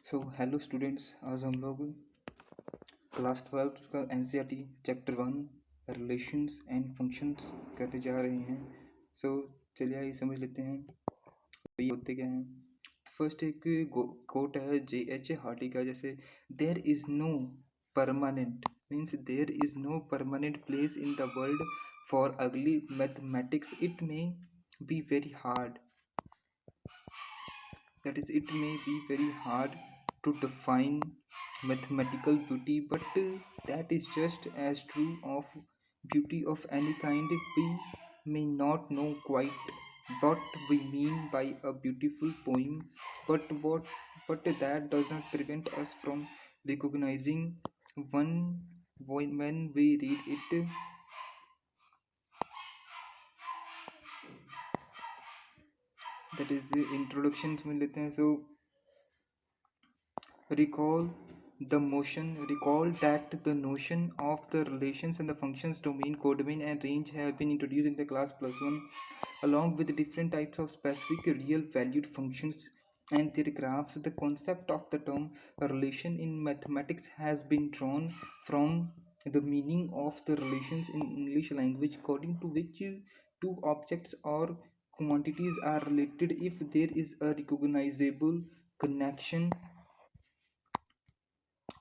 So hello students, आज हम लोग क्लास 12 का NCERT chapter 1 relations and functions करने जा रहे हैं। सो चलिए आइए समझ लेते हैं ये होते क्या हैं। फर्स्ट एक कोट है J.H. हार्डी का, जैसे there is no permanent means there is no permanent place in the world for ugly mathematics. It may be very hard, that is, it may be very hard to define mathematical beauty, but that is just as true of beauty of any kind. We may not know quite what we mean by a beautiful poem, but that does not prevent us from recognizing one when we read it. That is introduction में लेते हैं. So recall that the notion of the relations and the functions domain, codomain and range have been introduced in the class plus one, along with different types of specific real valued functions and their graphs. The concept of the term relation in mathematics has been drawn from the meaning of the relations in English language, according to which two objects or quantities are related if there is a recognizable connection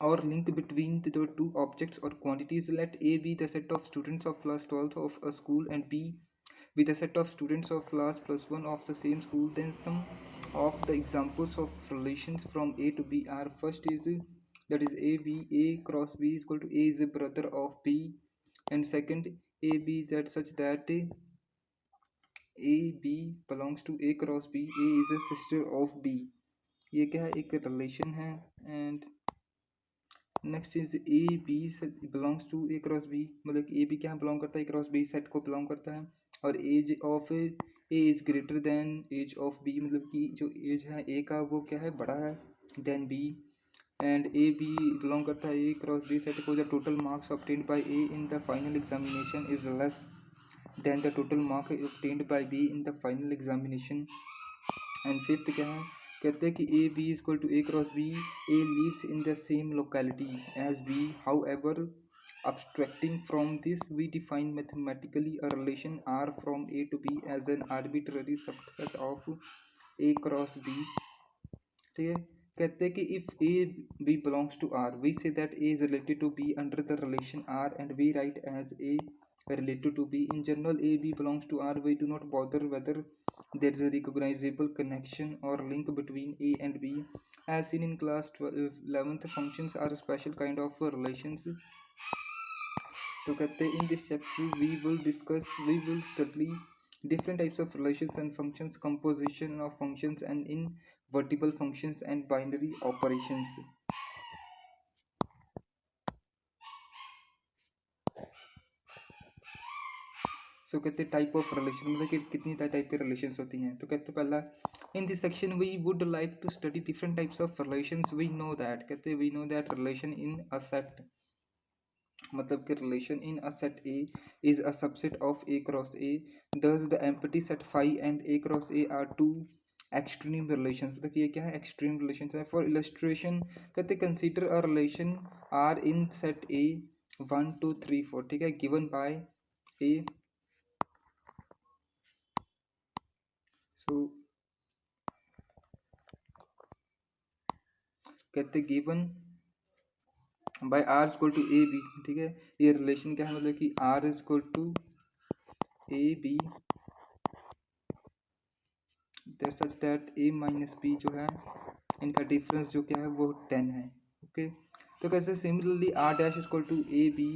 or link between the two objects or quantities. Let A be the set of students of class 12 of a school and B be the set of students of class plus 1 of the same school. Then some of the examples of relations from A to B are: first is that is A cross B is equal to A is a brother of B, and second A B that such that A B belongs to A cross B, A is a sister of B. ये क्या है, एक relation है. And next is A B belongs to A cross B, मतलब A B क्या belong करता है, A cross B set को बिलोंग करता है. और age of A is greater than age of B, मतलब कि जो एज है ए का वो क्या है, बड़ा है than B. And A B belong करता है ए क्रॉस बी सेट को. The total marks obtained by A in the final examination is less than the total mark obtained by B in the final examination. And fifth क्या है, कहते हैं कि A B is equal to A cross B, A lives in the same locality as B. However abstracting from this, we define mathematically a relation R from A to B as an arbitrary subset of A cross B. ठीक है, कहते हैं कि if A B belongs to R, we say that A is related to B under the relation R, and we write as A related to B. In general, A B belongs to R. We do not bother whether there is a recognizable connection or link between A and B. As seen in class 11th, functions are a special kind of relations. तो कहते हैं in this chapter we will study different types of relations and functions, composition of functions and invertible functions and binary operations. सो कहते हैं type of relation, मतलब कि कितनी type के relations होती हैं. तो कहते हैं पहला, in this section we would like to study different types of relations. We know that, कहते हैं we know that relation in a set, मतलब कि relation in a set A is a subset of A cross A. Thus the empty set phi and A cross A are two extreme relation, मतलब कि ये क्या है, extreme relation है. For illustration कहते consider a relation R in set ए 1 2 3 4, ठीक है, given by A. So कहते given by R equal to A B, ठीक है. ये रिलेशन क्या है, मतलब कि R equal to A B such that A minus B जो है इनका डिफरेंस जो क्या है वो 10 है. ओके, तो कैसे similarly R dash equal to A B,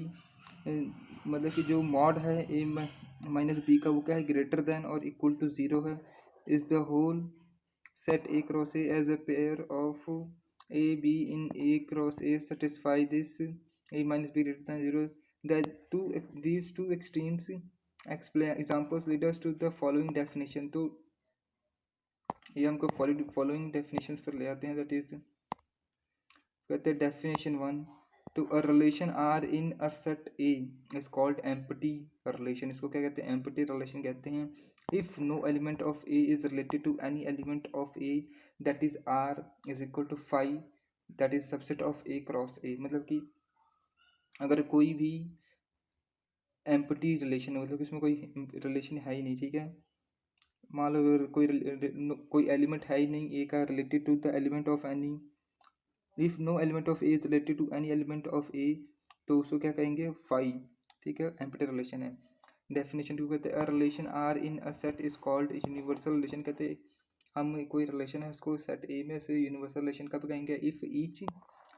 मतलब कि जो मॉड है ए माइनस बी का वो क्या है, ग्रेटर देन और इक्वल टू 0 है. Is the whole set A cross A as a pair of A B in A cross A satisfy this A minus B greater than 0. These two extremes explain examples lead us to the following definition. तो ये हमको following definitions पर ले आते हैं. That is कहते हैं definition 1, तो a relation R in a set A is called empty relation. इसको क्या कहते हैं, एम्प्टी रिलेशन कहते हैं. If no element of A is related to any element of A, that is R is equal to five. That is subset of A cross A, मतलब कि अगर कोई भी एम्प्टी रिलेशन है, मतलब इसमें कोई रिलेशन है ही नहीं, ठीक है, मान लो अगर कोई एलिमेंट है ही नहीं ए का related to the element of any, if no element of A is related to any element of A, तो उसको क्या कहेंगे, फाई, ठीक है, एम्प्टी रिलेशन है। डेफिनेशन टू कहते हैं a relation R in a set is called universal relation, कहते हैं हम कोई रिलेशन है उसको सेट ए में से यूनिवर्सल रिलेशन कब कहेंगे, if each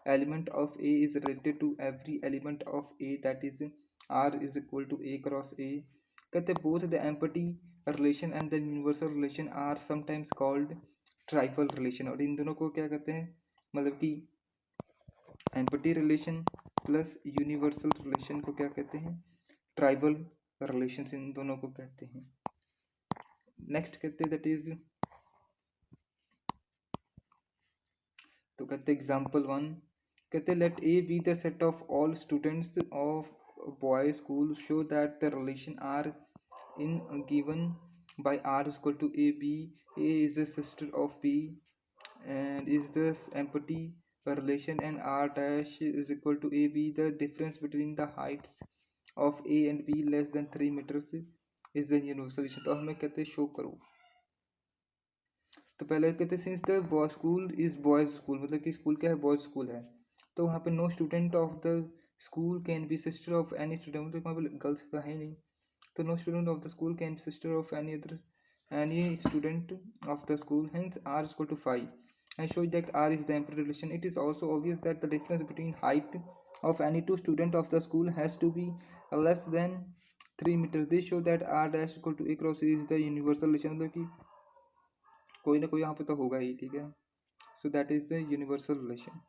element of A is related to every element of A, that is R is equal to A cross A. कहते हैं both the empty relation and the universal relation are sometimes called trivial relation, और इन दोनों को क्या कहते हैं, मतलब कि empty relation plus universal relation को क्या कहते हैं, ट्राइबल रिलेशन, इन दोनों को कहते हैं। नेक्स्ट कहते हैं दैट इज, तो कहते हैं एग्जाम्पल वन, कहते हैं let A B the set of all students of boy school, show that the relation R in given by r is equal to ab, a is a sister of b and is this empty relation, and r dash is equal to ab, the difference between the heights of a and b less than 3 meters is the universal solution। तो हमें कहते हैं show करो, तो पहले कहते हैं since the boy school is boys school, मतलब कि स्कूल क्या है, बॉयज स्कूल है, तो वहाँ पे no student of the school can be sister of any student, मतलब वहाँ पे गर्ल्स तो है ही नहीं, तो no student of the school can be sister of any student of the school, hence r is equal to 5, and shows that r is the empty relation। It is also obvious that the difference between height of any two student of the school has to be less than 3 meters। this show that r dash equal to a cross is the universal relation, मतलब कि कोई ना कोई यहाँ पे तो होगा ही, ठीक है, so that is the universal relation।